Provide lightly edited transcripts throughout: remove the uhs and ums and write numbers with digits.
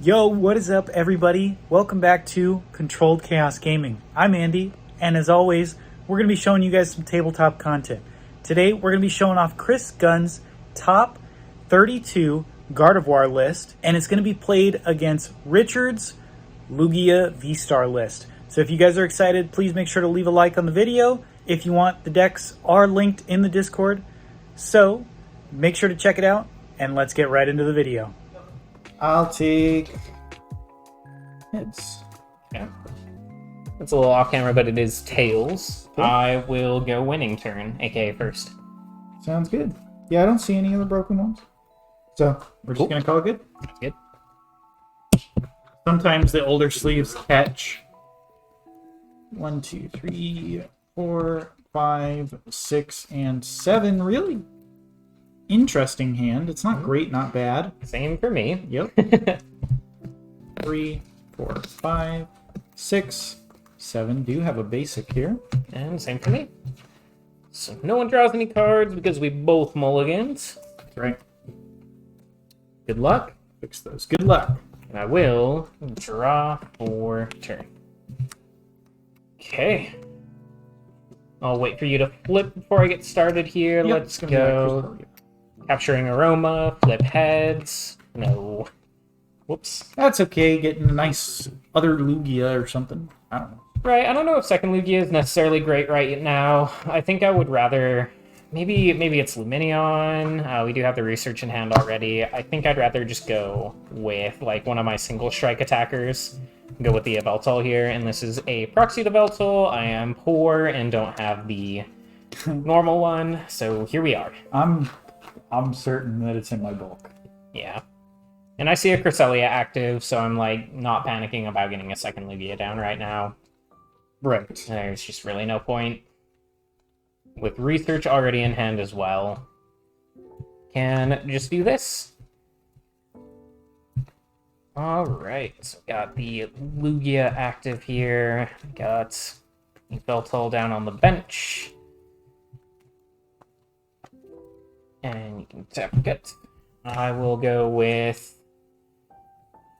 Yo, what is up, everybody? Welcome back to Controlled Chaos Gaming. I'm Andy, and as always, we're going to be showing you guys some tabletop content. Today, we're going to be showing off Chris Gunn's top 32 Gardevoir list, and it's going to be played against Richard's Lugia VSTAR list. So if you guys are excited, please make sure to leave a like on the video. If you want, the decks are linked in the Discord. So make sure to check it out, and let's get right into the video. I'll take heads. Yeah. It's a little off camera, but it is tails. Cool. I will go winning turn, aka first. Sounds good. Yeah, I don't see any of the broken ones. So we're just going to call it good. That's good. Sometimes the older sleeves catch 1, 2, 3, 4, 5, 6, and 7. Really interesting hand. It's not great, not bad. Same for me. Yep. 3, 4, 5, 6, 7. Do have a basic here. And same for me. So no one draws any cards because we both mulligans. That's right. Good luck. Fix those. Good luck. And I will draw for turn. Okay. I'll wait for you to flip before I get started here. Yep, Let's go. Capturing Aroma, flip heads. No. Whoops. That's okay. Getting a nice other Lugia or something. I don't know. Right, I don't know if second Lugia is necessarily great right now. I think I would rather... Maybe it's Luminion. We do have the research in hand already. I think I'd rather just go with like one of my single strike attackers. Go with the Yveltal here, and this is a proxy Yveltal. I am poor and don't have the normal one, so here we are. I'm certain that it's in my bulk. Yeah. And I see a Cresselia active, so I'm like not panicking about getting a second Lugia down right now. Right. There's just really no point. With research already in hand as well. Can just do this. Alright, so got the Lugia active here. Got Yveltal down on the bench. And you can tap it. I will go with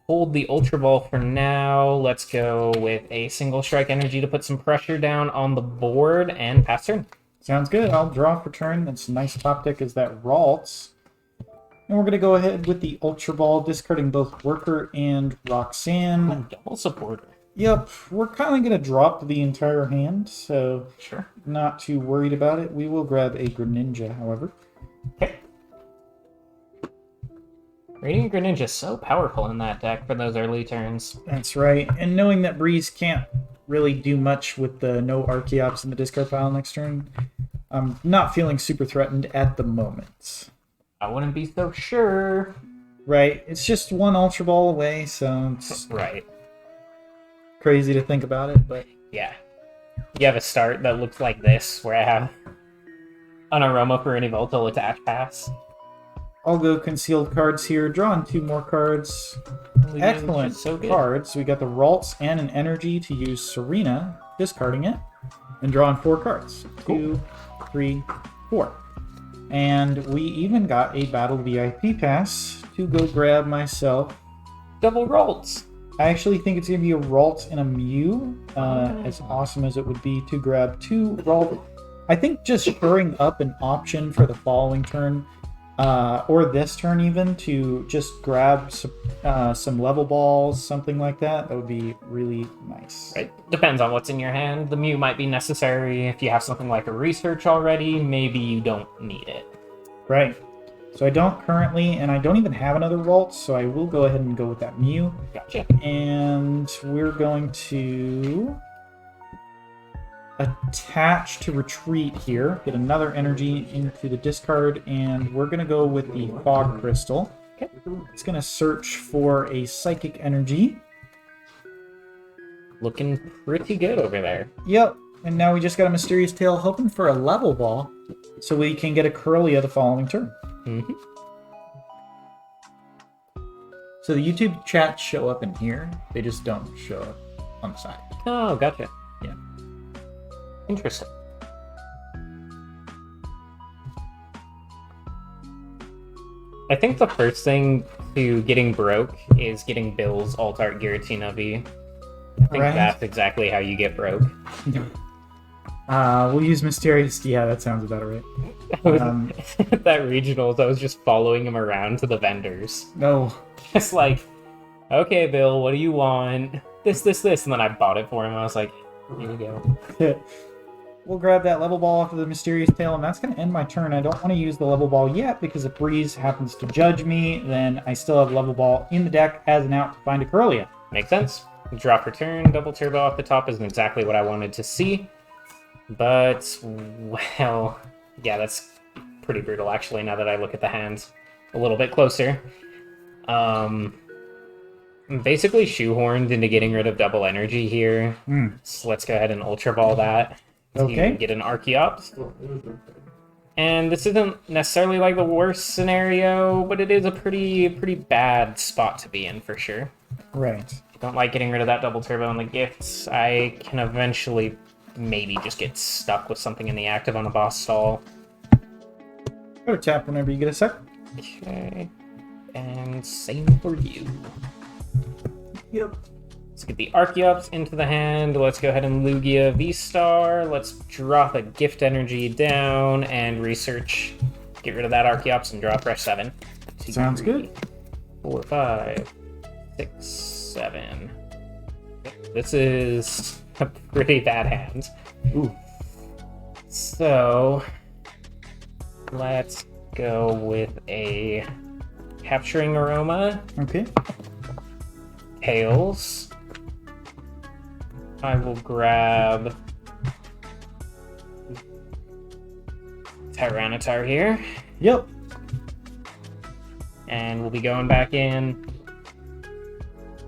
hold the Ultra Ball for now. Let's go with a single strike energy to put some pressure down on the board and pass turn. Sounds good. I'll draw for turn. That's a nice top deck is that Ralts. And we're going to go ahead with the Ultra Ball, discarding both Worker and Roxanne. Double supporter. Yep, we're kind of going to drop the entire hand, so Sure. not too worried about it. We will grab a Greninja, however. Okay. Radiant Greninja is so powerful in that deck for those early turns. That's right. And knowing that Breeze can't really do much with the no Archeops in the discard pile next turn, I'm not feeling super threatened at the moment. I wouldn't be so sure. Right, it's just one Ultra Ball away, so it's Right. crazy to think about it, but Yeah. You have a start that looks like this, where I have an Aroma for an Yveltal attach pass. I'll go concealed cards here, drawing 2 more cards. Excellent So good. cards. We got the Ralts and an energy to use Serena, discarding it, and drawing 4 cards. Cool. 2, 3, 4. And we even got a Battle VIP pass to go grab myself. Double Ralts. I actually think it's going to be a Ralt and a Mew, as awesome as it would be to grab 2 Ralt. I think just shoring up an option for the following turn, or this turn even, to just grab some level balls, something like that, that would be really nice. Right. Depends on what's in your hand. The Mew might be necessary if you have something like a research already. Maybe you don't need it. Right. So I don't currently, and I don't even have another Ralt, so I will go ahead and go with that Mew. Gotcha. And we're going to attach to retreat here, get another energy into the discard, and we're going to go with the Fog Crystal. Okay. It's going to search for a Psychic Energy. Looking pretty good over there. Yep, and now we just got a Mysterious Tail, hoping for a level ball, so we can get a Corellia the following turn. Mm-hmm. So the YouTube chats show up in here, they just don't show up on the side. Oh, gotcha. Yeah. Interesting. I think the first thing to getting broke is getting Bill's Alt Art Giratina V. I think that's exactly how you get broke. We'll use Mysterious. Yeah, that sounds about right. At that regionals, I was just following him around to the vendors. No. Just like, okay, Bill, what do you want? This, and then I bought it for him. I was like, here you go. We'll grab that level ball off of the Mysterious Tail, and that's going to end my turn. I don't want to use the level ball yet, because if Breeze happens to judge me, then I still have level ball in the deck as an out to find a Corellia. Makes sense. Draw for turn, double turbo off the top isn't exactly what I wanted to see. But, well, yeah, that's pretty brutal, actually, now that I look at the hands a little bit closer. I'm basically shoehorned into getting rid of double energy here. So let's go ahead and Ultra Ball that. Okay. Get an Archeops. And this isn't necessarily like the worst scenario, but it is a pretty bad spot to be in for sure. Right. Don't like getting rid of that double turbo on the gifts. I can eventually maybe just get stuck with something in the active on a boss stall. Go to tap whenever you get a sec. Okay. And same for you. Yep. Let's get the Archeops into the hand. Let's go ahead and Lugia VSTAR. Let's drop a gift energy down and research. Get rid of that Archeops and draw fresh 7. Sounds good. 4, 5, 6, 7. This is a pretty bad hand. Ooh. So let's go with a Capturing Aroma. Okay. Tails. I will grab Tyranitar here. Yep. And we'll be going back in.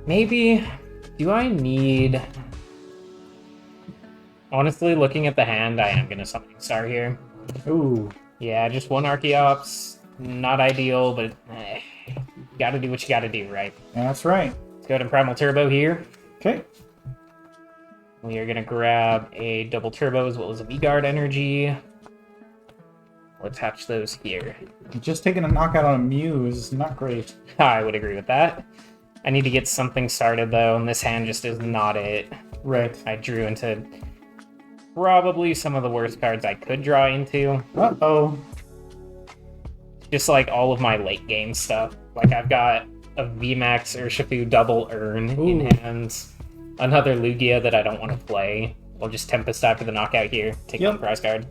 Maybe, do I need... Honestly, looking at the hand, I am going to Summoning Star here. Ooh. Yeah, just one Archeops. Not ideal, but gotta do what you gotta do, right? That's right. Let's go to Primal Turbo here. Okay. We are gonna grab a double turbo as well as a V-Guard energy. We'll attach those here. Just taking a knockout on a Mew is not great. I would agree with that. I need to get something started though, and this hand just is not it. Right. I drew into probably some of the worst cards I could draw into. Uh-oh. Just like all of my late game stuff. Like I've got a VMAX Urshifu double Urn in hand. Another Lugia that I don't want to play. We'll just Tempest after the knockout here. Take one prize card.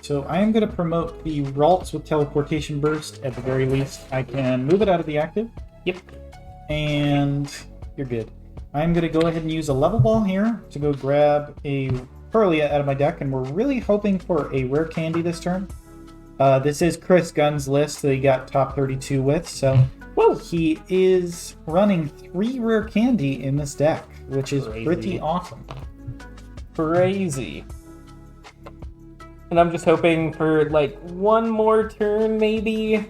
So I am going to promote the Ralts with Teleportation Burst at the very least. I can move it out of the active. Yep. And you're good. I'm going to go ahead and use a level ball here to go grab a Corellia out of my deck, and we're really hoping for a rare candy this turn. This is Chris Gunn's list that he got top 32 with, so he is running 3 rare candy in this deck, which is pretty awesome. Crazy. And I'm just hoping for like one more turn, maybe.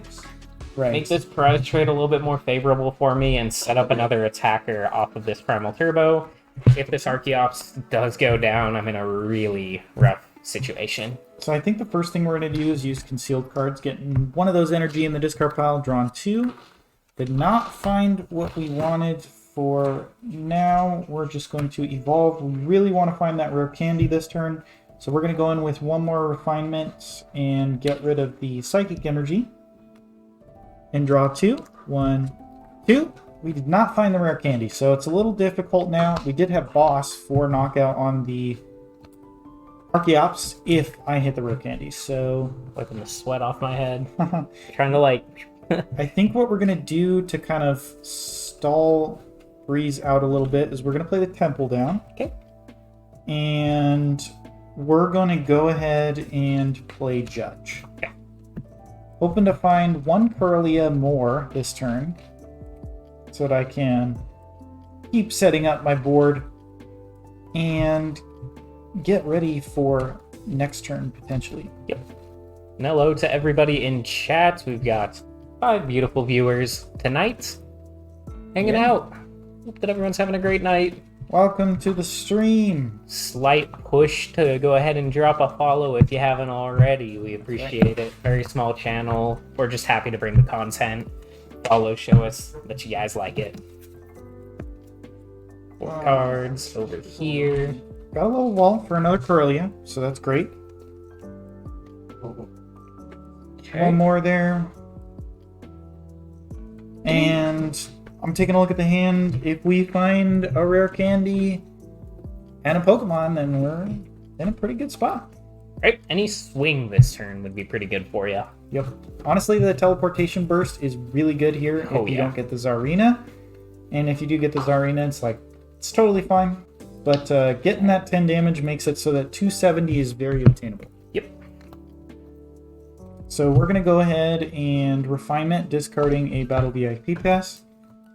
Right. Make this prize trade a little bit more favorable for me and set up another attacker off of this Primal Turbo. If this Archeops does go down, I'm in a really rough situation. So I think the first thing we're going to do is use concealed cards, getting one of those energy in the discard pile, drawn 2. Did not find what we wanted for now. We're just going to evolve. We really want to find that rare candy this turn. So we're going to go in with one more refinement and get rid of the psychic energy. And draw 2. 1, 2. We did not find the rare candy, so it's a little difficult now. We did have boss for knockout on the Archeops if I hit the rare candy, so... Wiping the sweat off my head. Trying to like... I think what we're going to do to kind of stall Breeze out a little bit is we're going to play the Temple down. Okay. And we're going to go ahead and play Judge. Okay. Hoping to find one Corellia more this turn so that I can keep setting up my board and get ready for next turn potentially. Yep. And hello to everybody in chat. We've got 5 beautiful viewers tonight hanging out. Hope that everyone's having a great night. Welcome to the stream. Slight push to go ahead and drop a follow if you haven't already. We appreciate it. Very small channel. We're just happy to bring the content. Follow, show us that you guys like it. 4 cards over here. Got a little wall for another Corellia, so that's great. Okay. One more there. And I'm taking a look at the hand. If we find a rare candy and a Pokemon, then we're in a pretty good spot. Right, any swing this turn would be pretty good for you. Yep. Honestly, the teleportation burst is really good here if you don't get the Zarina. And if you do get the Zarina, it's totally fine. But getting that 10 damage makes it so that 270 is very obtainable. Yep. So we're going to go ahead and Refinement, discarding a Battle VIP pass.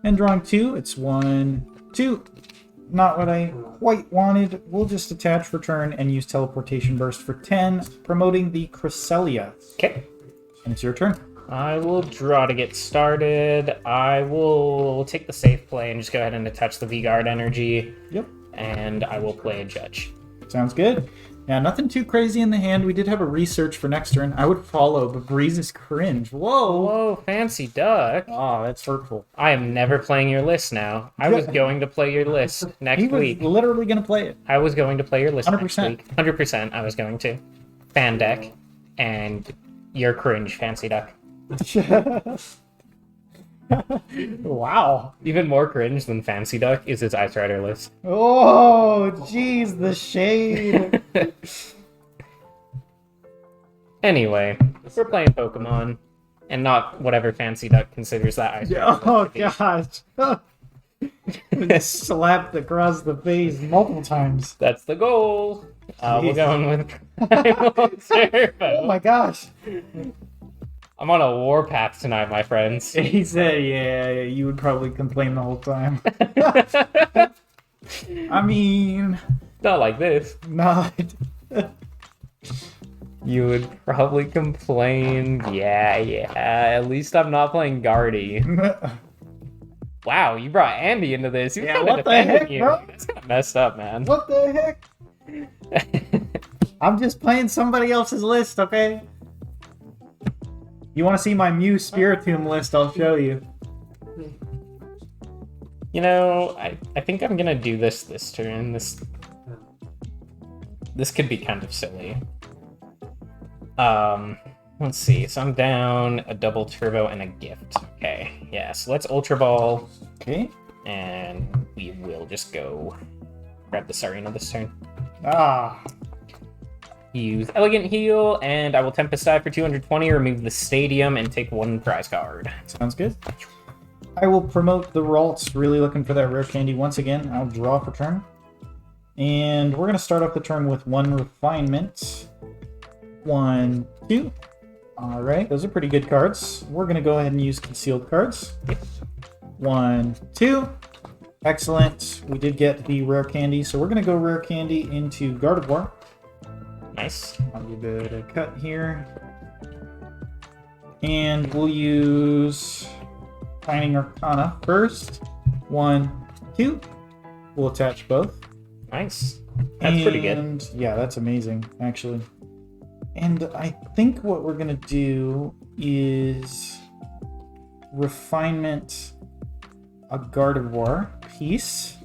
And drawing 2, it's 1, 2. Not what I quite wanted. We'll just attach return and use Teleportation Burst for 10, promoting the Cresselia. Okay. And it's your turn. I will draw to get started. I will take the safe play and just go ahead and attach the V-Guard energy. Yep. And I will play a Judge. Sounds good. Yeah, nothing too crazy in the hand. We did have a research for next turn. I would follow, but Breeze is cringe. Whoa! Whoa, fancy duck. Oh, that's hurtful. I am never playing your list now. I was going to play your list next He was week. literally going to play it. I was going to play your list 100%. next week. 100% I was going to. Fan deck. And you're cringe, fancy duck. Wow. Even more cringe than fancy duck is his Ice Rider list. Oh, jeez, the shade. Anyway, we're playing Pokemon, and not whatever fancy duck considers that Ice Rider. Oh, gosh. Slapped across the face multiple times. That's the goal. We're going with Primal Servo. Oh my gosh. I'm on a warpath tonight, my friends. He said, yeah, you would probably complain the whole time. I mean... Not like this. Not... You would probably complain. Yeah. At least I'm not playing Gardy. Wow, you brought Andy into this. Yeah, what the heck, bro? That's kind of messed up, man. What the heck? I'm just playing somebody else's list, okay? You want to see my Mew Spiritomb list, I'll show you. You know, I think I'm gonna do this turn. This could be kind of silly. Let's see. So I'm down a double turbo and a gift. Okay, yeah. So let's Ultra Ball. Okay. And we will just go grab the Sarina this turn. Ah. Use Elegant Heal, and I will Tempest Dive for 220, remove the Stadium, and take 1 prize card. Sounds good. I will promote the Ralts, really looking for that rare candy once again. I'll draw for turn. And we're going to start off the turn with 1 Refinement. 1, 2. Alright, those are pretty good cards. We're going to go ahead and use Concealed cards. 1, 2. Excellent. We did get the rare candy, so we're going to go rare candy into Gardevoir. Nice. I'll give it a cut here. And we'll use Shining Arcana first. 1, 2. We'll attach both. Nice. That's pretty good. Yeah, that's amazing, actually. And I think what we're going to do is Refinement a Gardevoir piece.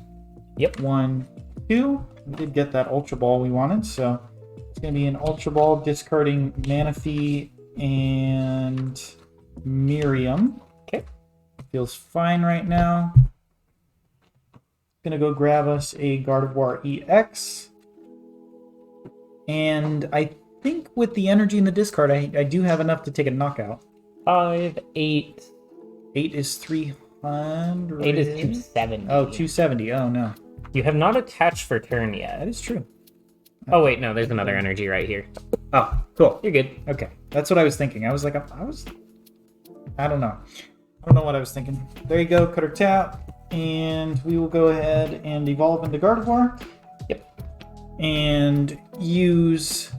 Yep. 1, 2. We did get that Ultra Ball we wanted, so it's going to be an Ultra Ball, discarding Manaphy and Miriam. Okay. Feels fine right now. Going to go grab us a Gardevoir EX. And I think with the energy in the discard, I do have enough to take a knockout. 5, 8. 8 is 300. 8 is 270. Oh, 270. Oh, no. You have not attached for turn yet. That is true. Oh, wait, no, there's another energy right here. Oh, cool. You're good. Okay. That's what I was thinking. I was like, I don't know. I don't know what I was thinking. There you go. Cutter tap. And we will go ahead and evolve into Gardevoir. Yep. And use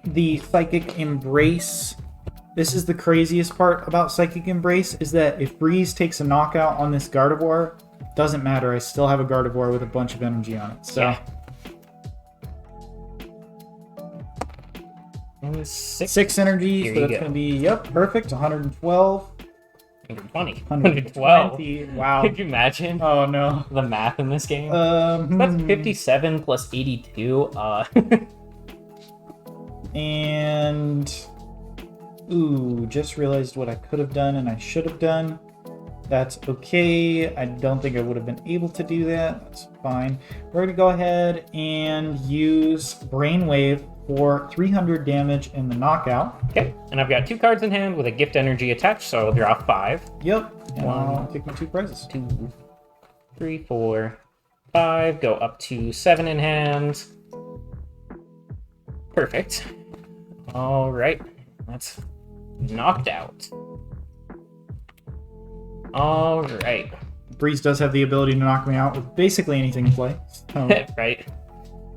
the Psychic Embrace. This is the craziest part about Psychic Embrace, is that if Breeze takes a knockout on this Gardevoir, Doesn't matter. I still have a Gardevoir with a bunch of energy on it. So. Yeah. And 6 energy, Here so you that's go. going to be, yep, perfect. 112. 120. 112. 120. Wow. Could you imagine Oh, no. the math in this game? That's 57 plus 82. And... Ooh, just realized what I could have done and I should have done. That's okay. I don't think I would have been able to do that. That's fine. We're going to go ahead and use Brainwave for 300 damage in the knockout. Okay, and I've got 2 cards in hand with a gift energy attached, so I'll draw 5. Yep. And One. I'll take my 2 prizes. 2, 3, 4, 5. Go up to 7 in hand. Perfect. All right, that's knocked out. All right. Breeze does have the ability to knock me out with basically anything in play. So. Right.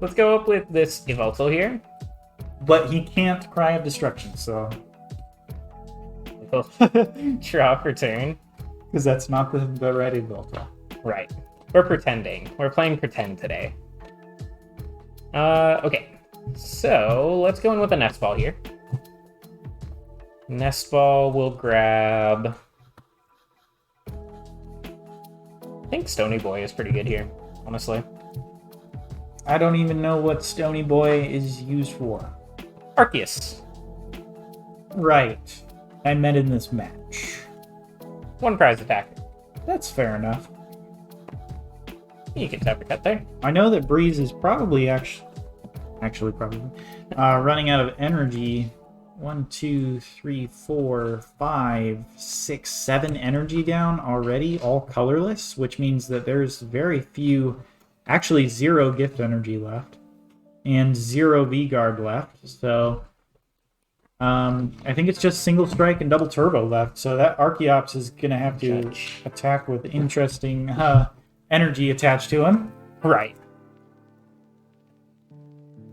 Let's go up with this Yveltal here. But he can't Cry of Destruction, so... Draw for turn. Because that's not the right Yveltal. Right. We're pretending. We're playing pretend today. Okay. So, let's go in with a Nest Ball here. Nest Ball will grab... I think Stony Boy is pretty good here, honestly. I don't even know what Stony Boy is used for. Arceus. Right. I meant in this match. 1 prize attack. That's fair enough. You can tap a cut there. I know that Breeze is probably running out of energy. 1, 2, 3, 4, 5, 6, 7 energy down already, all colorless, which means that there's very few, actually 0 gift energy left, and 0 V-Guard left. So I think it's just single strike and double turbo left. So that Archeops is going to have to attack with interesting energy attached to him. Right.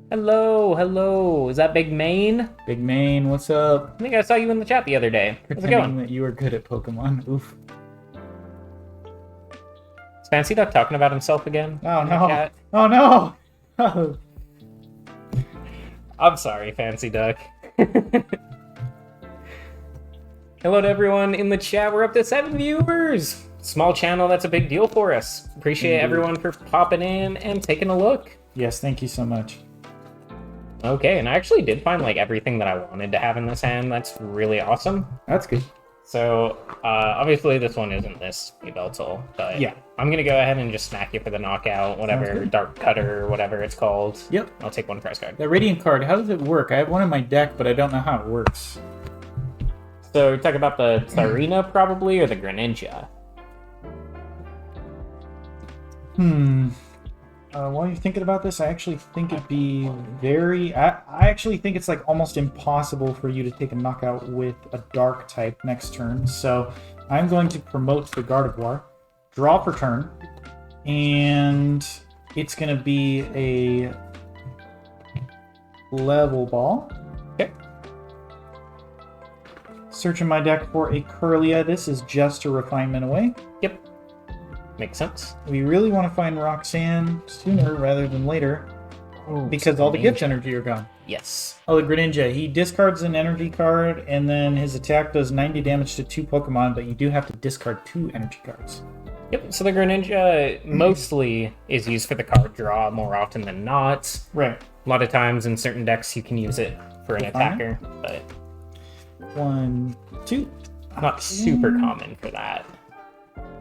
Hello, hello. Is that Big Mane? Big Mane, what's up? I think I saw you in the chat the other day. How's it Pretending going? that you are good at Pokemon. Oof. Is Fancy Duck talking about himself again? Oh in the no. chat? Oh no. Oh. I'm sorry, Fancy Duck. Hello to everyone in the chat. We're up to 7 viewers. Small channel, that's a big deal for us. Appreciate everyone for popping in and taking a look. Yes, thank you so much. Okay, and I actually did find like everything that I wanted to have in this hand. That's really awesome. That's good. So, obviously this one isn't this Yveltal, but Yeah. I'm gonna go ahead and just smack you for the knockout, whatever, Dark Cutter, or whatever it's called. Yep. I'll take 1 prize card. That Radiant card, how does it work? I have one in my deck, but I don't know how it works. So, you're talking about the Tsarina, probably, or the Greninja? While you're thinking about this, I actually think it'd be very... I actually think it's like almost impossible for you to take a knockout with a Dark type next turn. So I'm going to promote the Gardevoir, draw for turn, and it's going to be a level ball. Okay. Searching my deck for a Curlia. This is just a refinement away. Yep. Makes sense. We really want to find Roxanne sooner rather than later, because all the gift energy are gone. Yes. Oh, the Greninja. He discards an energy card, and then his attack does 90 damage to 2 Pokemon, but you do have to discard 2 energy cards. Yep, so the Greninja mostly is used for the card draw more often than not. Right. A lot of times in certain decks you can use it for an attacker, but 1, 2. not super common for that.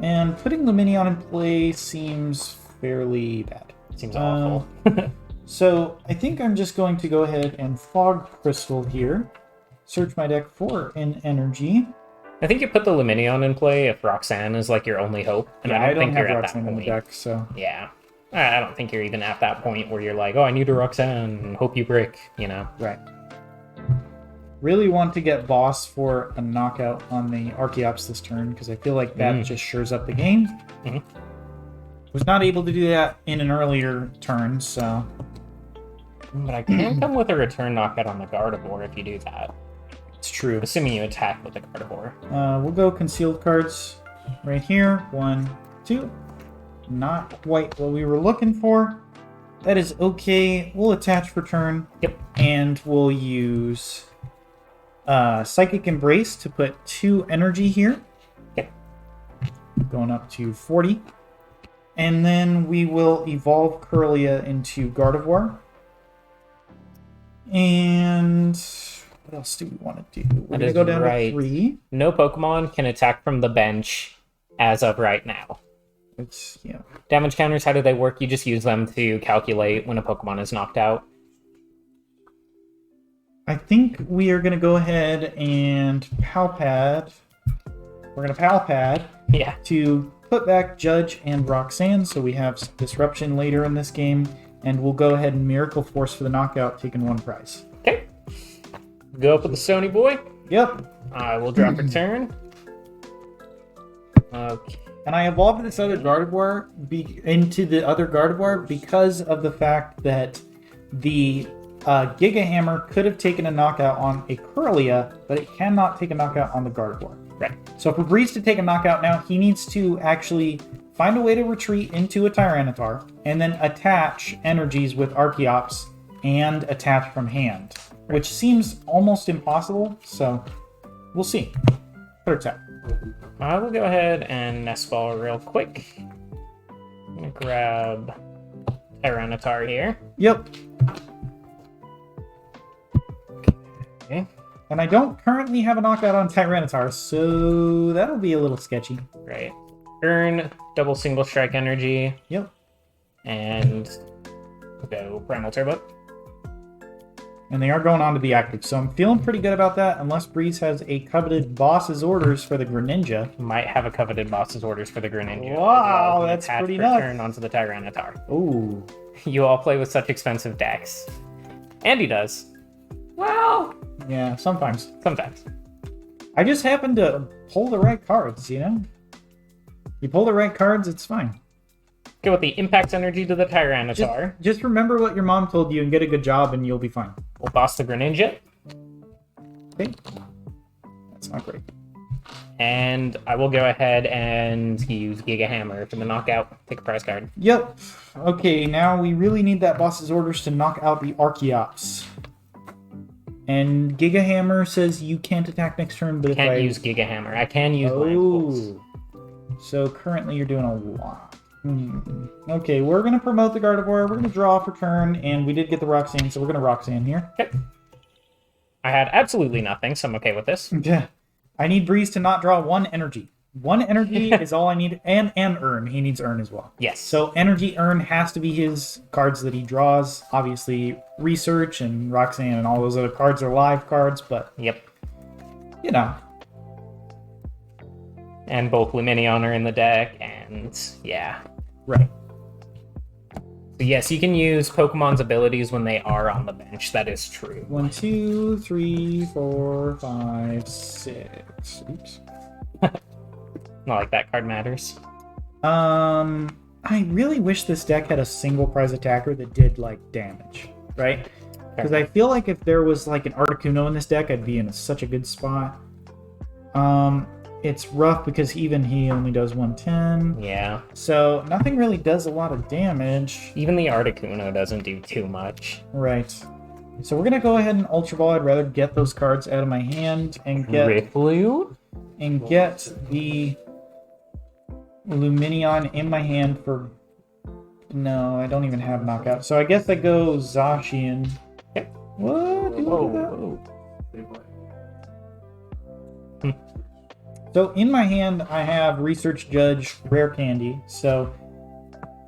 And putting Lumineon in play seems fairly bad. Seems awful. So I think I'm just going to go ahead and Fog Crystal here. Search my deck for an energy. I think you put the Lumineon in play if Roxanne is like your only hope. And Yeah, I don't think have you're at Roxanne that in the point. deck, so... Yeah. I don't think you're even at that point where you're like, oh, I need a Roxanne and hope you break, you know? Right. Really want to get Boss for a knockout on the Archeops this turn, because I feel like that just shores up the game. Was not able to do that in an earlier turn, so... But I can come with a return knockout on the Gardevoir if you do that. It's true. Assuming you attack with the Gardevoir. We'll go concealed cards right here. 1, 2. Not quite what we were looking for. That is okay. We'll attach for turn. Yep. And we'll use Psychic Embrace to put 2 energy here. Okay. Going up to 40. And then we will evolve Curlia into Gardevoir. And what else do we want to do? We're going to go down to 3. No Pokemon can attack from the bench as of right now. It's, yeah. Damage counters, how do they work? You just use them to calculate when a Pokemon is knocked out. I think we are going to go ahead and Palpad. We're going to Palpad to put back Judge and Roxanne, so we have some disruption later in this game, and we'll go ahead and Miracle Force for the knockout, taking 1 prize. Okay. Go up with the Sony Boy. Yep. I will drop a turn. Okay. And I evolved this other Gardevoir into the other Gardevoir because of the fact that the Giga Hammer could have taken a knockout on a Curlia, but it cannot take a knockout on the Gardevoir. Right. So for Breeze to take a knockout now, he needs to actually find a way to retreat into a Tyranitar and then attach energies with Archeops and attach from hand, which seems almost impossible. So we'll see. Third tap. I will go ahead and Nest Ball real quick. I'm going to grab Tyranitar here. Yep. Okay. And I don't currently have a knockout on Tyranitar, so that'll be a little sketchy. Right. Earn double single strike energy. Yep. And go Primal Turbo. And they are going on to be active, so I'm feeling pretty good about that, unless Breeze has a coveted boss's orders for the Greninja. Might have a coveted boss's orders for the Greninja. Wow, that's pretty nuts. Turn onto the Tyranitar. Ooh. You all play with such expensive decks. Andy does. Well, yeah, sometimes. Sometimes. I just happen to pull the right cards, you know? You pull the right cards, it's fine. Go with the Impacts energy to the Tyranitar. Just remember what your mom told you and get a good job and you'll be fine. We'll boss the Greninja. Okay. That's not great. And I will go ahead and use Giga Hammer for the knockout. Take a prize card. Yep. Okay, now we really need that boss's orders to knock out the Archeops. And Giga Hammer says you can't attack next turn, but Can't use Giga Hammer. I can use Blindfolds. So currently you're doing a lot. Okay, we're going to promote the Gardevoir. We're going to draw for turn, and we did get the Roxanne, so we're going to Roxanne here. Okay. I had absolutely nothing, so I'm okay with this. Yeah. I need Breeze to not draw 1 energy. 1 energy is all I need, and Earn. He needs Earn as well. Yes. So energy Earn has to be his cards that he draws. Obviously, Research and Roxanne and all those other cards are live cards, but... Yep. You know. And both Lumineon are in the deck, and yeah. Right. So yes, you can use Pokemon's abilities when they are on the bench. That is true. 1, 2, 3, 4, 5, 6. Oops. Not like that card matters. I really wish this deck had a single prize attacker that did, like, damage, right? Because I feel like if there was, like, an Articuno in this deck, I'd be in such a good spot. It's rough because even he only does 110. Yeah. So nothing really does a lot of damage. Even the Articuno doesn't do too much. Right. So we're going to go ahead and Ultra Ball. I'd rather get those cards out of my hand and get... Rifflew? And get the Lumineon in my hand for... No, I don't even have knockout. So I guess I go Zacian. Yep. What? Whoa. So in my hand, I have Research Judge, Rare Candy. So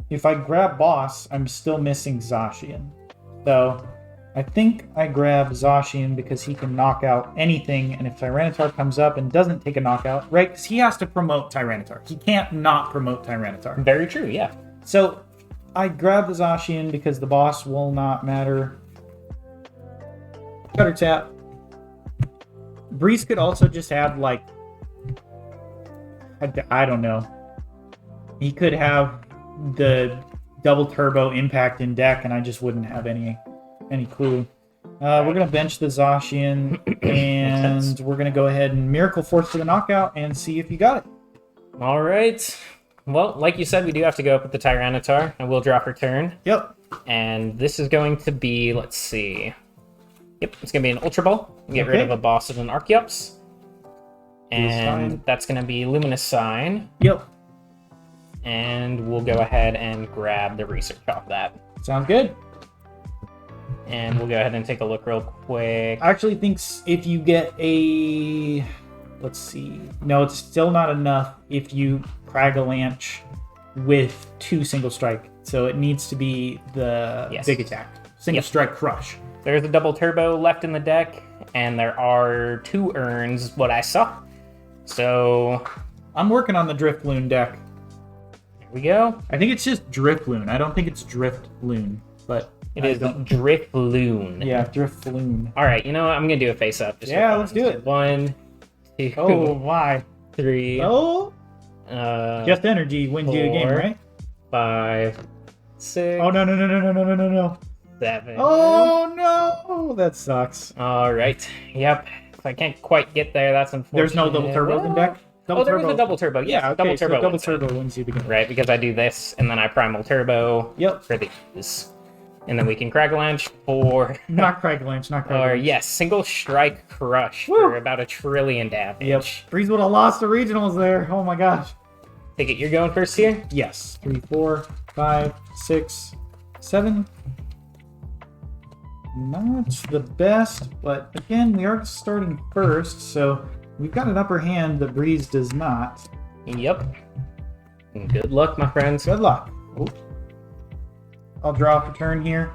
if I grab Boss, I'm still missing Zacian. So I think I grab Zacian because he can knock out anything. And if Tyranitar comes up and doesn't take a knockout, right? Because he has to promote Tyranitar. He can't not promote Tyranitar. Very true, yeah. So I grab the Zacian because the Boss will not matter. Gutter tap. Breeze could also just have, like, I don't know. He could have the double turbo impact in deck, and I just wouldn't have any clue. We're gonna bench the Zacian, and we're gonna go ahead and Miracle Force for the knockout and see if you got it. All right. Well, like you said, we do have to go up with the Tyranitar, and we'll drop return. Yep. And this is going to be, let's see. Yep, it's going to be an Ultra Ball. Get rid of a boss and an Archeops. And that's going to be Luminous Sign. Yep. And we'll go ahead and grab the research off that. Sounds good. And we'll go ahead and take a look real quick. I actually think if you get a... Let's see. No, it's still not enough if you Cragalanche with 2 single strike. So it needs to be the big attack. Single strike crush. There's a double turbo left in the deck, and there are 2 urns, what I saw. So I'm working on the Driftloon deck. Here we go. I think it's just Driftloon. I don't think it's Driftloon, but it is Driftloon. Yeah, Driftloon. All right, you know what? I'm gonna do a face up. Yeah, let's do it. 1, 2. Oh, why? 3. Oh. Just energy wins you the game, right? 5, 6. Oh no. 7. Oh no, that sucks. All right. Yep. If I can't quite get there, that's unfortunate. There's no double turbo in deck. There was a double turbo. Yeah, okay, double turbo wins you the game. Right, because I do this and then I primal turbo. Yep. For these, and then we can Cragalanche for not Cragalanche. Or yes, single strike crush for about 1 trillion damage. Yep. Breeze would have lost the regionals there. Oh my gosh. Take it, you're going first here. Yes. 3, 4, 5, 6, 7. Not the best, but again, we are starting first, so we've got an upper hand that Breeze does not. Yep. Good luck, my friends. Good luck. Oops. I'll draw for turn here.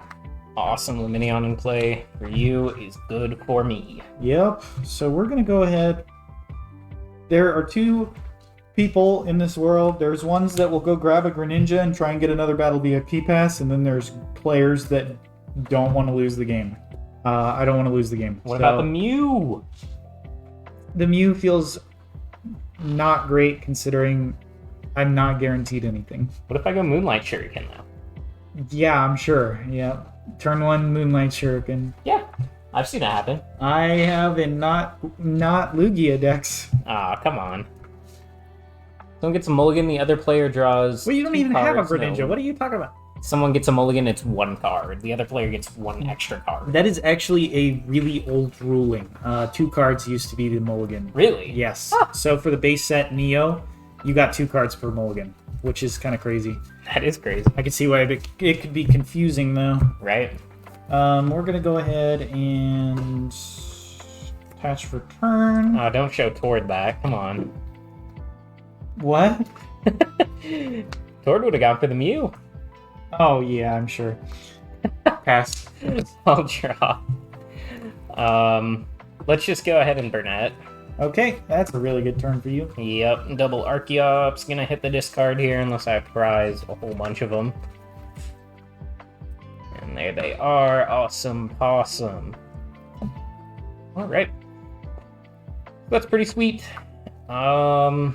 Awesome. Luminion in play for you is good for me. Yep. So we're going to go ahead. There are 2 people in this world. There's ones that will go grab a Greninja and try and get another Battle VIP pass, and then there's players that don't want to lose the game. I don't want to lose the game. What about the Mew? The Mew feels not great considering I'm not guaranteed anything. What if I go Moonlight Shuriken now? Yeah, I'm sure. Yeah. Turn 1 Moonlight Shuriken. Yeah, I've seen that happen. I have in not Lugia decks. Ah, come on. Someone gets a mulligan, the other player draws. Well, you don't even have a Greninja. No. What are you talking about? Someone gets a mulligan, it's 1 card. The other player gets 1 extra card. That is actually a really old ruling. 2 cards used to be the mulligan. Really? Yes. Ah. So for the base set Neo, you got 2 cards per mulligan, which is kind of crazy. That is crazy. I can see why it could be confusing, though. Right. We're going to go ahead and attach for turn. Oh, don't show Tord that. Come on. What? Tord would have gone for the Mew. Oh, yeah, I'm sure. Pass. I'll draw. Let's just go ahead and Burnett. Okay, that's a really good turn for you. Yep, double Archeops. Gonna hit the discard here unless I prize a whole bunch of them. And there they are. Awesome possum. Alright. That's pretty sweet. How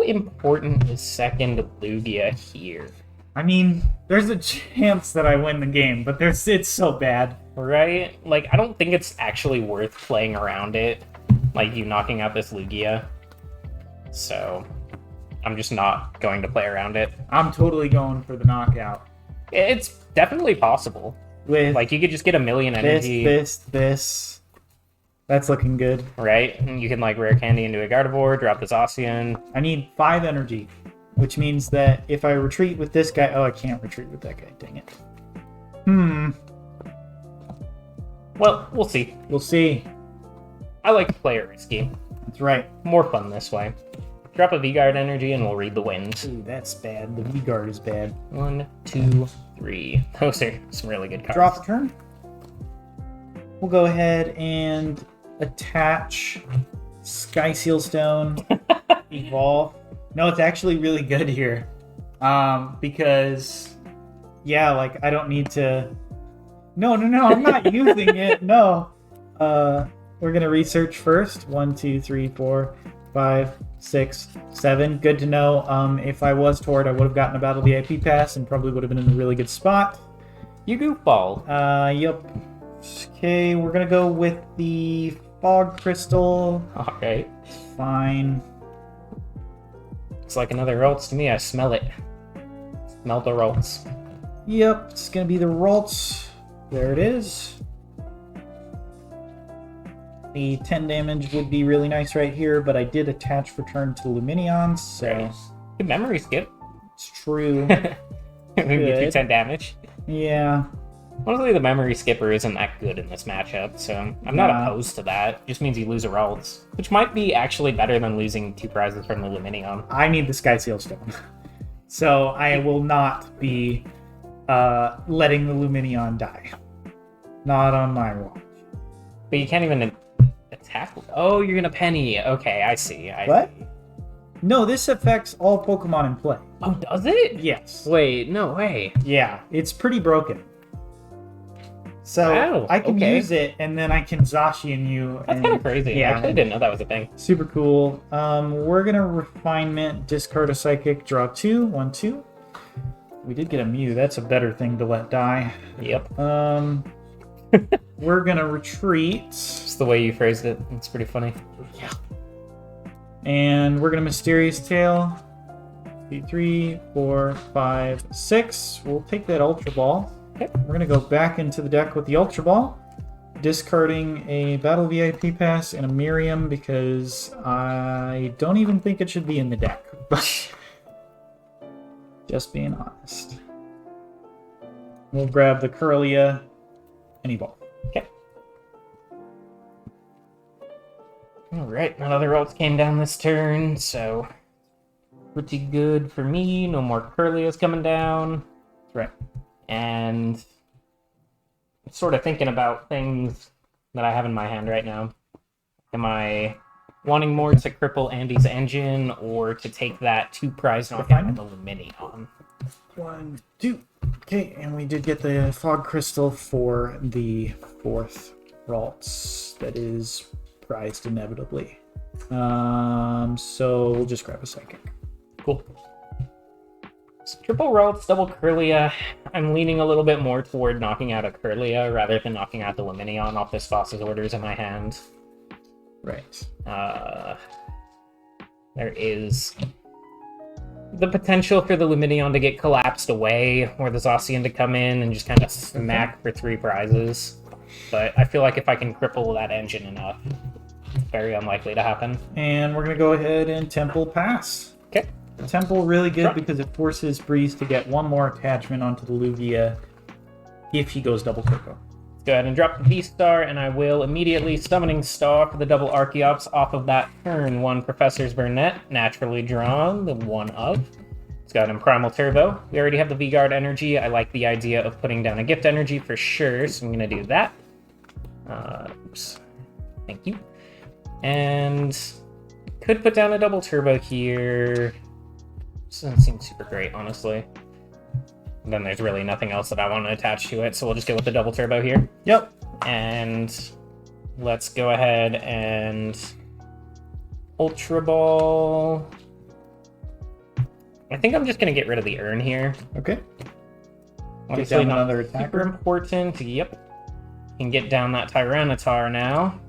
important is second Lugia here? I mean, there's a chance that I win the game, but it's so bad. Right? Like, I don't think it's actually worth playing around it. Like, you knocking out this Lugia. So, I'm just not going to play around it. I'm totally going for the knockout. It's definitely possible. With like, you could just get 1,000,000 energy. This. That's looking good. Right? And you can, like, rare candy into a Gardevoir, drop this Ocean. I need 5 energy, which means that if I retreat with this guy... Oh, I can't retreat with that guy. Dang it. Well, we'll see. We'll see. I like to play it risky. That's right. More fun this way. Drop a V-Guard energy and we'll read the winds. Ooh, that's bad. The V-Guard is bad. 1, 2, 3. Those are some really good cards. Draw for turn. We'll go ahead and attach Sky Seal Stone. Evolve. No, it's actually really good here. Because, yeah, like, I don't need to... No, I'm not using it. No. We're going to research first. 1, 2, 3, 4, 5, 6, 7. Good to know. If I was Tord, I would have gotten a Battle VIP pass and probably would have been in a really good spot. You goofball. Yep. Okay, we're going to go with the Fog Crystal. Alright. Fine. Looks like another Ralts to me. I smell it. Smell the Ralts. Yep, it's going to be the Ralts. There it is. The 10 damage would be really nice right here, but I did attach return to the Luminions, so... Right. Good memory skip. It's true. Maybe do 10 damage. Yeah. Honestly, the memory skipper isn't that good in this matchup, so I'm not opposed to that. Just means you lose a Ralts, which might be actually better than losing 2 prizes from the Luminion. I need the Sky Seal Stone. So I will not be letting the Luminion die. Not on my watch. But you can't even attack. Oh, you're gonna penny. Okay, I see. What? No, this affects all Pokemon in play. Oh, does it? Yes. Wait, no way. Yeah, it's pretty broken. So Wow, I can okay. use it, and then I can Zacian you. That's kind of crazy. Yeah. I actually didn't know that was a thing. Super cool. We're gonna Refinement, discard a Psychic, draw 2, 1, 2. We did get a Mew. That's a better thing to let die. Yep. We're gonna retreat. Just the way you phrased it. It's pretty funny. Yeah. And we're gonna Mysterious Tail. 2, 3, 4, 5, 6. We'll take that Ultra Ball. Okay. We're gonna go back into the deck with the Ultra Ball, discarding a Battle VIP Pass and a Miriam because I don't even think it should be in the deck. Just being honest. We'll grab the Curlia and Evolve. Okay. Alright, another Ralts came down this turn, so pretty good for me. No more Curlias coming down. That's right. And I'm sort of thinking about things that I have in my hand right now. Am I wanting more to cripple Andy's engine or to take that 2 prize knockout of the Luminion? 1, 2. Okay, and we did get the Fog Crystal for the 4th Ralts that is prized inevitably. So we'll just grab a Psychic. Cool. So triple Ralts, double Curlia. I'm leaning a little bit more toward knocking out a Curlia rather than knocking out the Luminion off this boss's orders in my hand. Right. There is the potential for the Luminion to get collapsed away, or the Zacian to come in and just kind of smack for 3 prizes. But I feel like if I can cripple that engine enough, it's very unlikely to happen. And we're going to go ahead and Temple Pass. Okay. Temple really good Sure. because it forces Breeze to get 1 more attachment onto the Lugia if he goes double turbo. Let's go ahead and drop the V-Star, and I will immediately Summoning Star for the double Archeops off of that turn. 1 Professor's Burnett, naturally drawn, the 1 of. Let's go ahead and Primal Turbo. We already have the V-Guard energy. I like the idea of putting down a gift energy for sure, so I'm going to do that. Oops. Thank you. And could put down a double Turbo here. This doesn't seem super great, honestly. And then there's really nothing else that I want to attach to it, so we'll just go with the double Turbo here. Yep. And let's go ahead and Ultra Ball. I think I'm just going to get rid of the urn here. Okay. Honestly, down not another super attacker. important. Yep. Can get down that Tyranitar now.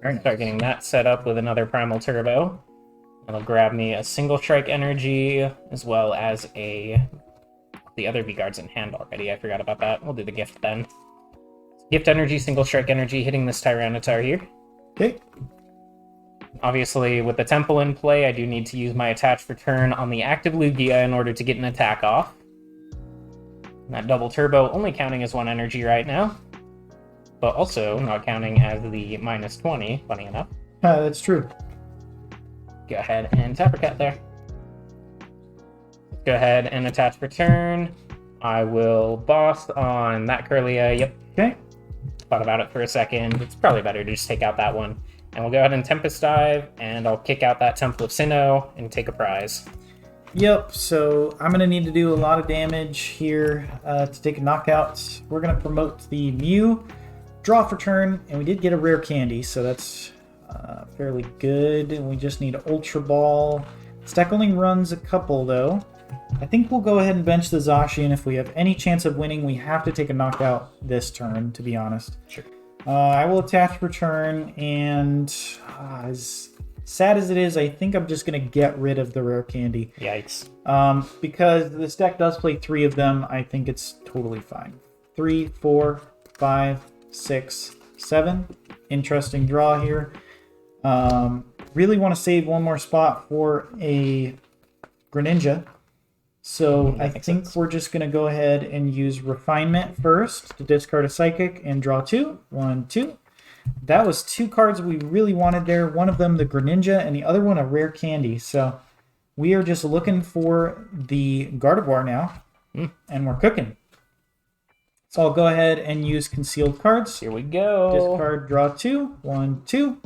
Very nice. Start getting that set up with another Primal Turbo. It'll grab me a single strike energy as well as the other V-Guard's in hand already. I forgot about that. We'll do the gift then. Gift energy, single strike energy, hitting this Tyranitar here. Okay. Obviously, with the Temple in play, I do need to use my attach return on the active Lugia in order to get an attack off. And that double Turbo only counting as 1 energy right now, but also not counting as the minus 20, funny enough. That's true. Go ahead and Tapper Cat there. Go ahead and attach return. I will boss on that Curlia. Yep. Okay. Thought about it for a second. It's probably better to just take out that one. And we'll go ahead and Tempest Dive, and I'll kick out that Temple of Sinnoh and take a prize. Yep, so I'm going to need to do a lot of damage here to take a knockout. We're going to promote the Mew, draw for turn, and we did get a rare candy, so that's fairly good. And we just need Ultra Ball. Stack only runs a couple, though. I think we'll go ahead and bench the Zacian. If we have any chance of winning, we have to take a knockout this turn, to be honest. Sure. I will attach return, and sad as it is, I think I'm just going to get rid of the rare candy. Yikes. Because this deck does play 3 of them, I think it's totally fine. 3, 4, 5, 6, 7. Interesting draw here. Really want to save one more spot for a Greninja. So I think we're just going to go ahead and use Refinement first to discard a Psychic and draw 2. 1, 2. That was 2 cards we really wanted there. One of them the Greninja and the other one a rare candy. So we are just looking for the Gardevoir now. And we're cooking. So I'll go ahead and use concealed cards. Here we go. Discard, draw 2. 1, 2.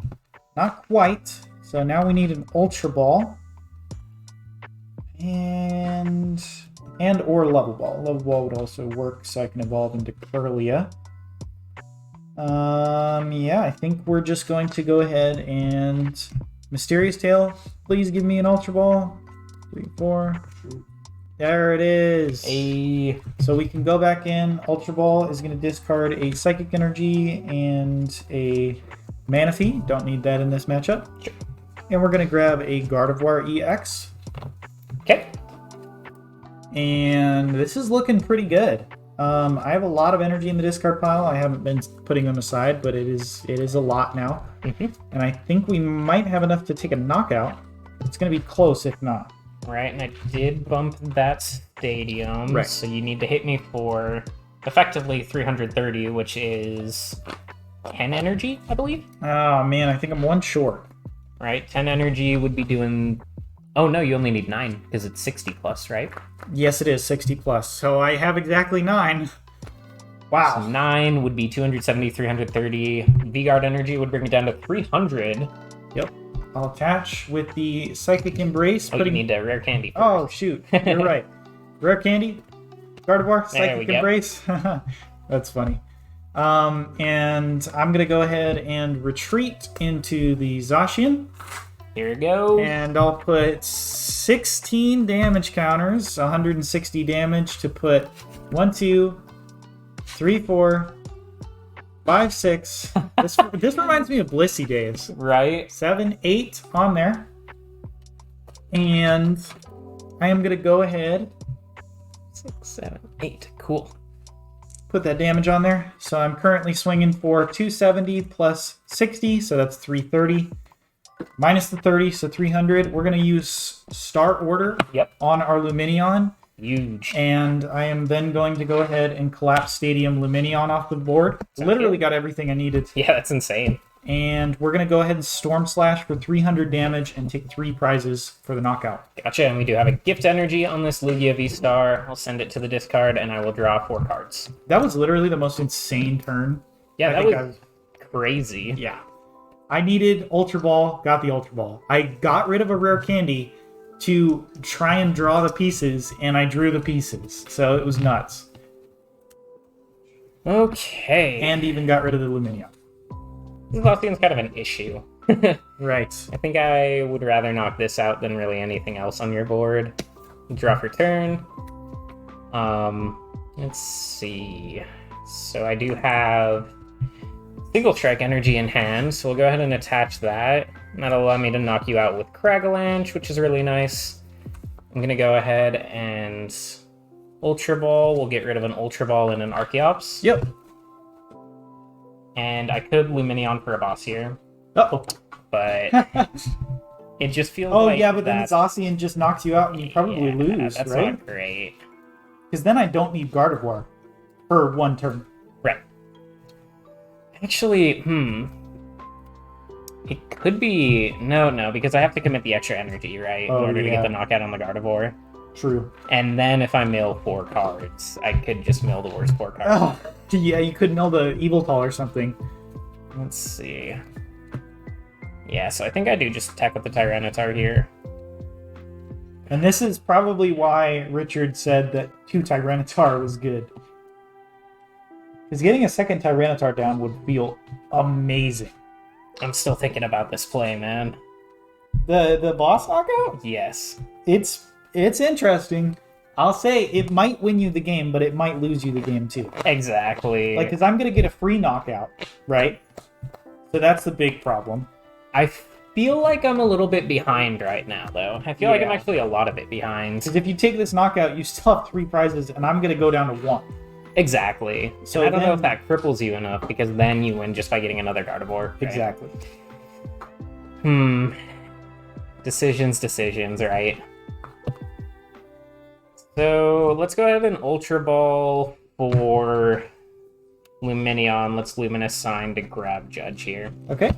Not quite. So now we need an Ultra Ball. And or Level Ball. Level Ball would also work, so I can evolve into Kirlia. Yeah, I think we're just going to go ahead and Mysterious Tail. Please give me an Ultra Ball. 3, 4. There it is. So we can go back in. Ultra Ball is going to discard a Psychic Energy and a Manaphy. Don't need that in this matchup. Sure. And we're going to grab a Gardevoir EX. Okay. And this is looking pretty good. I have a lot of energy in the discard pile. I haven't been putting them aside, but it is a lot now. And I think we might have enough to take a knockout. It's going to be close if not. Right, and I did bump that stadium. Right. So you need to hit me for effectively 330, which is 10 energy, I believe. Oh man, I think I'm 1 short. Right, 10 energy would be doing... Oh no, you only need 9 because it's 60 plus, right? Yes, it is 60 plus. So I have exactly 9. Wow. So 9 would be 270, 330. V-Guard energy would bring it down to 300. Yep. I'll attach with the Psychic Embrace. Oh, you need a rare candy first. Oh, shoot. You're right. Rare candy, Gardevoir, Psychic Embrace. That's funny. And I'm going to go ahead and retreat into the Zacian. Here we go. And I'll put 16 damage counters, 160 damage to put 1, 2, 3, 4, 5, 6. This reminds me of Blissey days. Right. 7, 8 on there. And I am going to go ahead. 6, 7, 8. Cool. Put that damage on there. So I'm currently swinging for 270 plus 60, so that's 330. Minus the 30, so 300. We're going to use Star Order on our Lumineon. Huge. And I am then going to go ahead and collapse Stadium Lumineon off the board. Literally got everything I needed. Yeah, that's insane. And we're going to go ahead and Storm Slash for 300 damage and take 3 prizes for the knockout. Gotcha, and we do have a gift energy on this Lugia VSTAR. I'll send it to the discard, and I will draw 4 cards. That was literally the most insane turn. Yeah, that was crazy. Yeah. I needed Ultra Ball, got the Ultra Ball. I got rid of a rare candy to try and draw the pieces, and I drew the pieces. So it was nuts. Okay. And even got rid of the Lumineon. This Zacian's kind of an issue. Right. I think I would rather knock this out than really anything else on your board. Draw for turn. Let's see. So I do have Single Strike energy in hand, so we'll go ahead and attach that. That'll allow me to knock you out with Cragalanche, which is really nice. I'm going to go ahead and Ultra Ball. We'll get rid of an Ultra Ball and an Archeops. Yep. And I could Lumineon for a boss here. Uh-oh. But it just feels oh, like yeah, but then Zacian just knocks you out and you probably lose, that's right? Not great. Because then I don't need Gardevoir for 1 turn. Right. Actually, it could be... No, because I have to commit the extra energy, right? In order to get the knockout on the Gardevoir. True. And then if I mill 4 cards, I could just mill the worst 4 cards. Oh, yeah, you could mill the Evil Tall or something. Let's see. Yeah, so I think I do just attack with the Tyranitar here. And this is probably why Richard said that 2 Tyranitar was good. Because getting a second Tyranitar down would feel amazing. I'm still thinking about this play, man. The boss knockout? Yes. It's interesting. I'll say it might win you the game, but it might lose you the game too. Exactly. Like, because I'm going to get a free knockout, right? So that's the big problem. I feel like I'm a little bit behind right now, though. I feel like I'm actually a lot of it behind. Because if you take this knockout, you still have 3 prizes, and I'm going to go down to 1. Exactly. So I don't know if that cripples you enough, because then you win just by getting another Gardevoir. Right? Exactly. Decisions, right? So let's go ahead and Ultra Ball for Lumineon. Let's Luminous Sign to grab Judge here. Okay.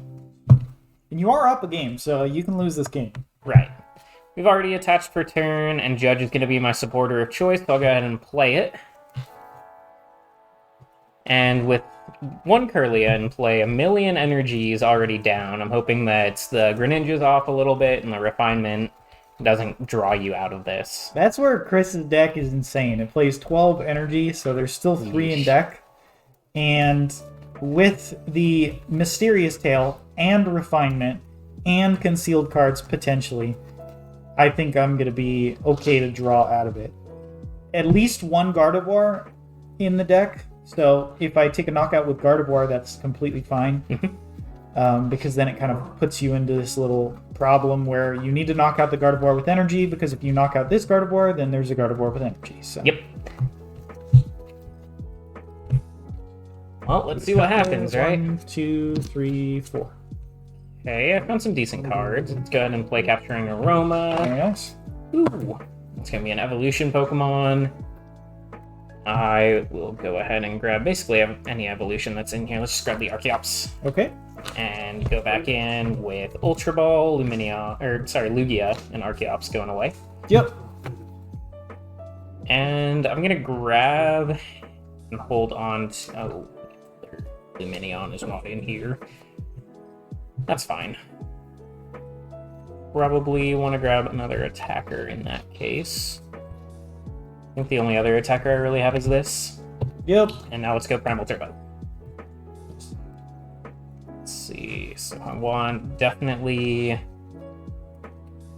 And you are up a game, so you can lose this game. Right. We've already attached for turn, and Judge is going to be my supporter of choice, so I'll go ahead and play it. And with 1 Kirlia in play, 1,000,000 energy is already down. I'm hoping that the Greninja's off a little bit, and the Refinement doesn't draw you out of this. That's where Chris's deck is insane. It plays 12 energy, so there's still 3 in deck. And with the Mysterious Tail and Refinement and Concealed cards potentially, I think I'm going to be okay to draw out of it. At least 1 Gardevoir in the deck. So if I take a knockout with Gardevoir, that's completely fine. Because then it kind of puts you into this little problem where you need to knock out the Gardevoir with energy, because if you knock out this Gardevoir, then there's a Gardevoir with energy. So. Yep. Well, let's see what happens, right? 1, 2, 3, 4. Okay, I found some decent cards. Let's go ahead and play Capturing Aroma. Very nice. Ooh, it's going to be an evolution Pokemon. I will go ahead and grab basically any evolution that's in here. Let's just grab the Archeops. Okay. And go back in with Ultra Ball, Lugia, and Archeops going away. Yep. And I'm going to grab and hold on to... Oh, Lumineon is not in here. That's fine. Probably want to grab another attacker in that case. I think the only other attacker I really have is this. Yep. And now let's go Primal Turbo. Let's see. So I want definitely...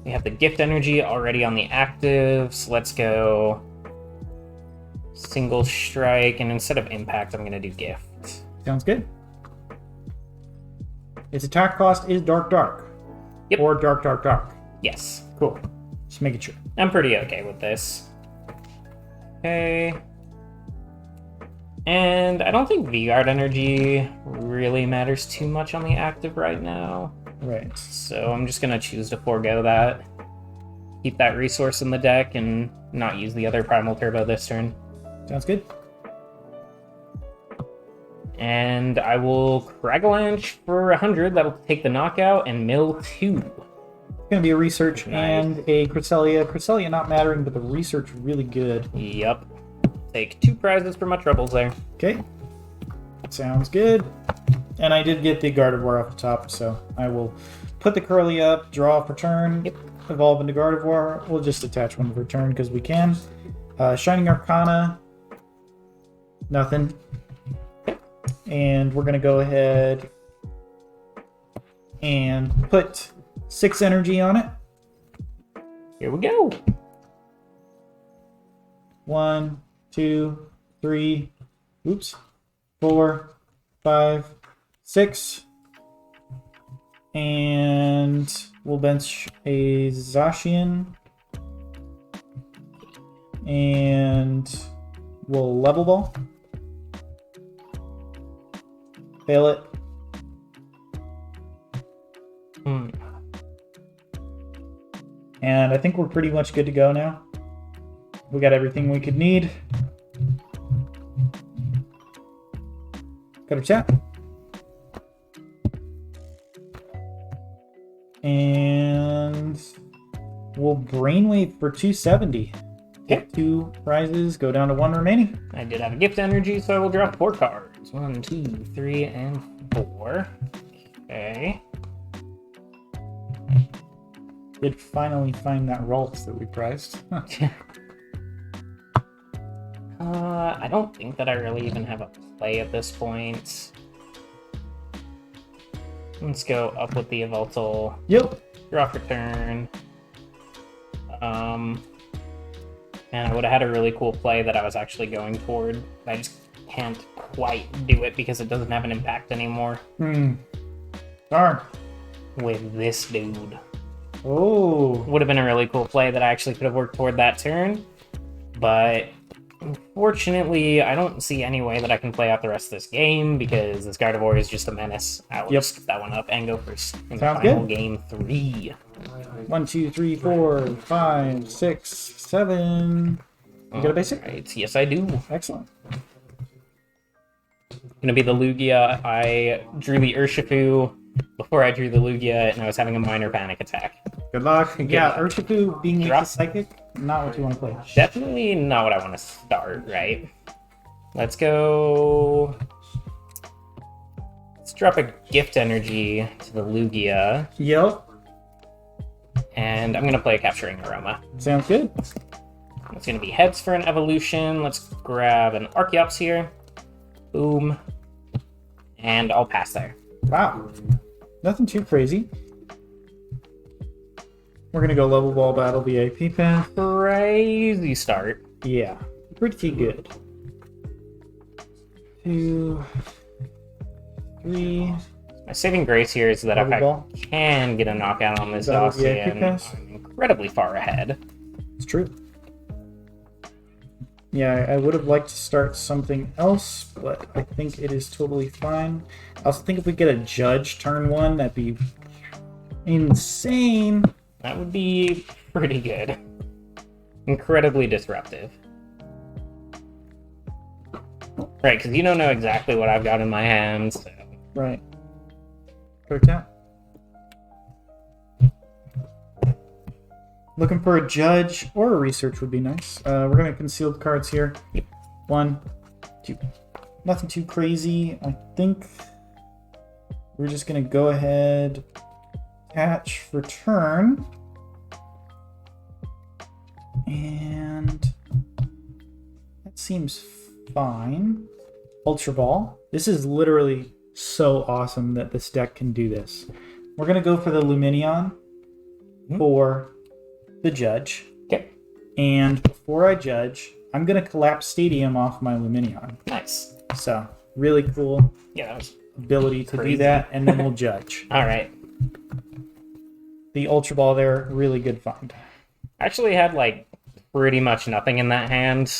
We have the Gift Energy already on the active, so let's go Single Strike, and instead of Impact, I'm going to do Gift. Sounds good. Its attack cost is Dark. Yep. Or Dark. Yes. Cool. Just making sure. I'm pretty okay with this. Okay. And I don't think V-Guard Energy really matters too much on the active right now. Right. So I'm just going to choose to forego that. Keep that resource in the deck and not use the other Primal Turbo this turn. Sounds good. And I will Cragalanche for 100. That'll take the knockout and mill 2. It's going to be a research and a Cresselia. Cresselia not mattering, but the research really good. Yep. Take 2 prizes for my troubles there. Okay. Sounds good. And I did get the Gardevoir off the top, so I will put the Curly up, draw for turn, evolve into Gardevoir. We'll just attach one for turn because we can. Shining Arcana, nothing. And we're going to go ahead and put 6 energy on it. Here we go. 1, 2, 3, 4, 5, 6. And we'll bench a Zacian. And we'll level ball. Fail it. And I think we're pretty much good to go now. We got everything we could need. Got our chat. And we'll brainwave for 270. Get 2 prizes, go down to 1 remaining. I did have a gift energy, so I will draw 4 cards. 1, 2, 3, and 4. Okay. Did finally find that Ralts that we prized. I don't think that I really even have a play at this point. Let's go up with the Evoltal. Yep. Draw for turn. And I would have had a really cool play that I was actually going toward. I just can't quite do it because it doesn't have an impact anymore. Darn. with this dude. Oh. Would have been a really cool play that I actually could have worked toward that turn, but unfortunately, I don't see any way that I can play out the rest of this game because this Gardevoir is just a menace. I will skip that one up and go first in the final game 3. 1, 2, 3, 4, 5, 6, 7. You got a basic? Right. Yes, I do. Excellent. Gonna be the Lugia. I drew the Urshifu before I drew the Lugia, and I was having a minor panic attack. Good luck. Yeah, luck. Urshifu being weak to Psychic, not what you want to play. Definitely not what I want to start, right? Let's go... Let's drop a Gift Energy to the Lugia. Yep. And I'm going to play a Capturing Aroma. Sounds good. It's going to be heads for an evolution. Let's grab an Archeops here. Boom. And I'll pass there. Wow. Nothing too crazy. We're going to go level ball battle VIP path. Crazy start. Yeah. Pretty good. 2, 3. My saving grace here is that if I can get a knockout on this Dossian, I'm incredibly far ahead. It's true. Yeah, I would have liked to start something else, but I think it is totally fine. I also think if we get a judge turn 1, that'd be insane. That would be pretty good. Incredibly disruptive. Right, because you don't know exactly what I've got in my hands. So. Right. Go tap. Looking for a judge or a research would be nice. We're going to conceal the cards here. Yep. 1, 2. Nothing too crazy. I think we're just going to go ahead, attach for turn. And that seems fine. Ultra Ball. This is literally so awesome that this deck can do this. We're going to go for the Lumineon for the judge. Okay. And before I judge, I'm going to collapse Stadium off my Lumineon. Nice. So, really cool Yeah, that was ability to crazy. do that, and then we'll judge. all right. The Ultra Ball there, really good find. I actually had, like, pretty much nothing in that hand.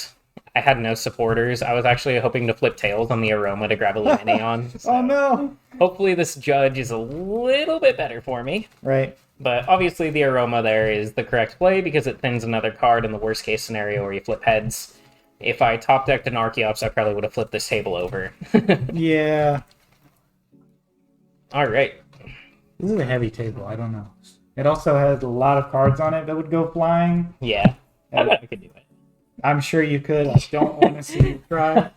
I had no supporters. I was actually hoping to flip tails on the Aroma to grab a Lumineon. So Oh no! hopefully this judge is a little bit better for me. Right. But obviously the Aroma there is the correct play because it thins another card in the worst case scenario where you flip heads. If I top decked an Archeops, I probably would have flipped this table over. Yeah. Alright. This is a heavy table, I don't know. It also has a lot of cards on it that would go flying. Yeah. I bet I could do it. I'm sure you could. I don't want to see you try.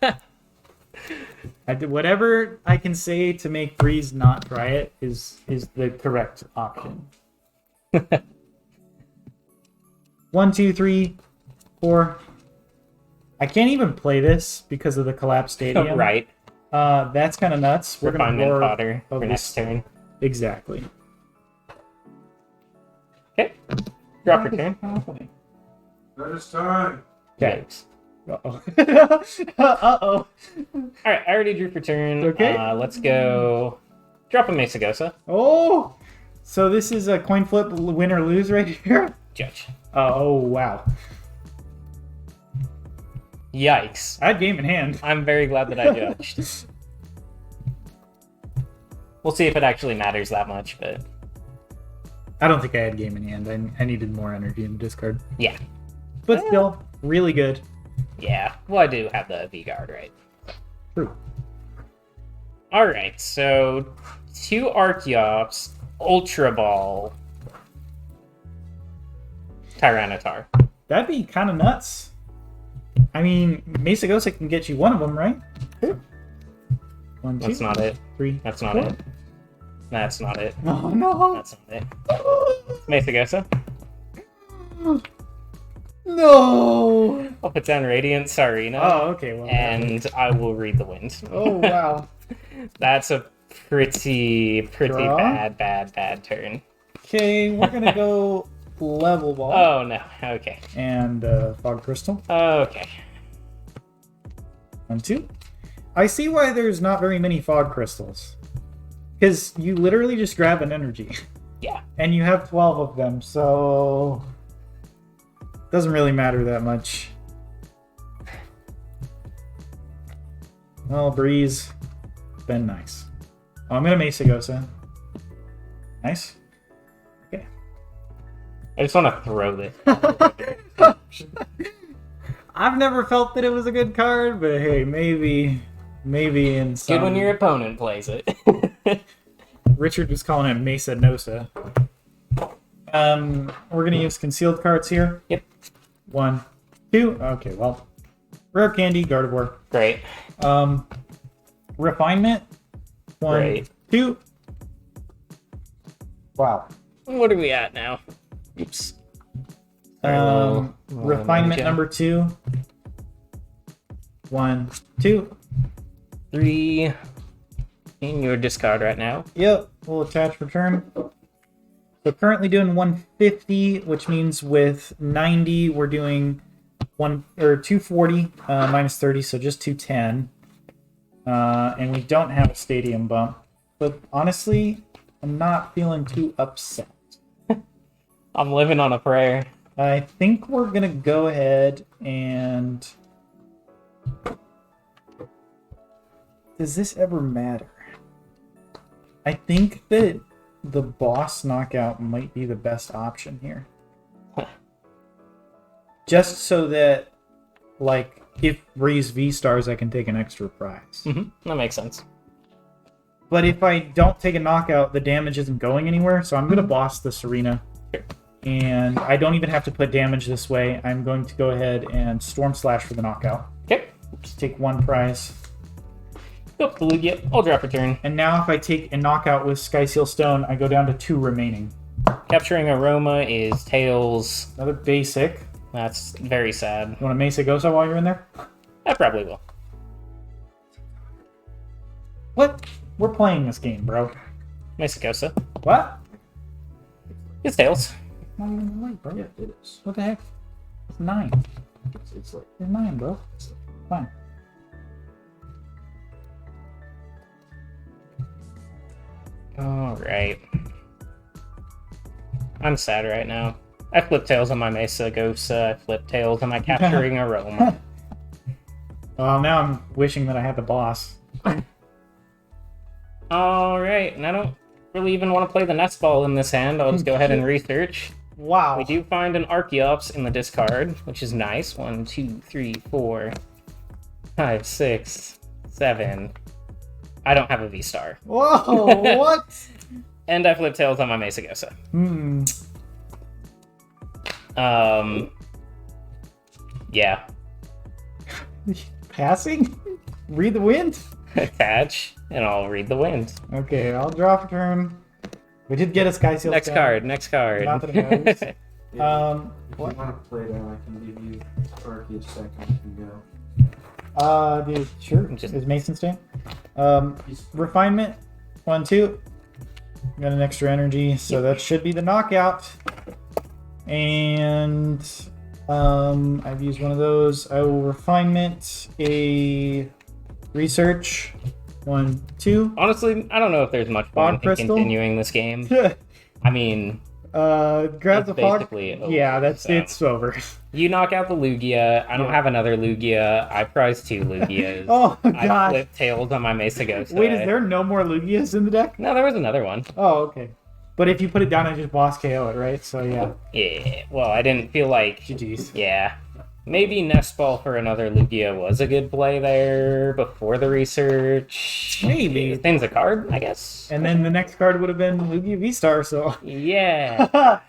I did whatever I can say to make Breeze not try it is the correct option. 1, 2, 3, 4. I can't even play this because of the collapse stadium. Right. That's kind of nuts. We're gonna Refinement roar fodder for of next turn. Exactly. Okay. Drop your turn. Happening? That is time. Okay. Yikes. Uh-oh. Uh-oh. Alright, I already drew for turn. Okay. Let's go. Drop a Mesagosa. Oh! So this is a coin flip win or lose right here? Judge. Oh, wow. Yikes. I had game in hand. I'm very glad that I judged. We'll see if it actually matters that much, but I don't think I had game in hand. I needed more energy in the discard. yeah. But still, really good. Yeah. Well, I do have the V-Guard, right? True. Alright, so 2 Archeops, Ultra Ball, Tyranitar. That'd be kind of nuts. I mean, Mesagosa can get you one of them, right? 1, 2, That's not it. 3. That's not 4. it. That's not it. Oh, no. That's not it. Mesagosa. No. I'll put down Radiant Sarina. Oh, okay. Well, And I will read the wind. oh, wow. That's a pretty Draw. bad turn. Okay, we're going to go level ball Oh, no. Okay. and fog crystal. Okay. 1, 2. I see why there's not very many fog crystals. Because you literally just grab an energy. Yeah. And you have 12 of them, so... Doesn't really matter that much. Well, Breeze. Been nice. Oh, I'm gonna Mesagosa. Nice. Okay. I just want to throw this. I've never felt that it was a good card, but hey, maybe in some... Good when your opponent plays it. Richard was calling it Mesa Nosa. We're gonna use concealed cards here. Yep. 1, 2. Okay, well, rare candy, Gardevoir. Great. Refinement. 1, Great. 2. Wow. What are we at now? Oops. Refinement number 2. 1, 2. 3. In your discard right now. Yep, we'll attach return. So currently doing 150, which means with 90 we're doing 240 minus 30, so just 210. And we don't have a stadium bump. But honestly, I'm not feeling too upset. I'm living on a prayer. I think we're gonna go ahead and... Does this ever matter? I think that the boss knockout might be the best option here. Just so that, like, if Breeze V-stars, I can take an extra prize. That makes sense. But if I don't take a knockout, the damage isn't going anywhere, so I'm going to boss the Serena. Sure. And I don't even have to put damage this way. I'm going to go ahead and Storm Slash for the knockout. Okay. Just take 1 prize. Go the Lugia. I'll drop return. And now if I take a knockout with Sky Seal Stone, I go down to 2 remaining. Capturing Aroma is Tails. Another basic. That's very sad. You want to Mesa Gosa while you're in there? I probably will. What? We're playing this game, bro. Mesagosa. What? It's Tails. Not even right, bro. Yeah, it is. What the heck? It's 9. It's like It's 9, bro. Fine. Alright. I'm sad right now. I flipped Tails on my Mesagosa. I flipped Tails on my Capturing Aroma. Well, now I'm wishing that I had the boss. Alright, and I don't really even want to play the nest ball in this hand. I'll just go ahead and research. Wow. We do find an Archeops in the discard, which is nice. 1, 2, 3, 4, 5, 6, 7. I don't have a V-Star. Whoa, what? And I flip Tails on my Mesagosa. Yeah. Passing? Read the wind? Attach, and I'll read the wind. Okay, I'll draw for turn. We did get a Sky Seal Next Stone. card, next card. Not that it matters. if you What? want to play that, I can give you Sparky a second. You can go. Dude, sure. Just- Is Mason staying? Refinement. 1, 2. Got an extra energy, so that should be the knockout. And I've used one of those. I will refinement a research. 1, 2. Honestly, I don't know if there's much Fog point in Crystal? continuing this game. I mean, Grab It's the fog. basically over, Yeah, that's so. it's over. you knock out the Lugia. I don't have another Lugia. I prize 2 Lugias. Oh I god. flip Tails on my Mesagosa. Wait, is there no more Lugias in the deck? No, there was another one. Oh, okay. But if you put it down, I just boss KO it, right? So yeah. Yeah, well, I didn't feel like... GG's. Yeah. Maybe Nest Ball for another Lugia was a good play there before the research. Maybe. Thing's a card, I guess. And then the next card would have been Lugia V-Star, so... Yeah.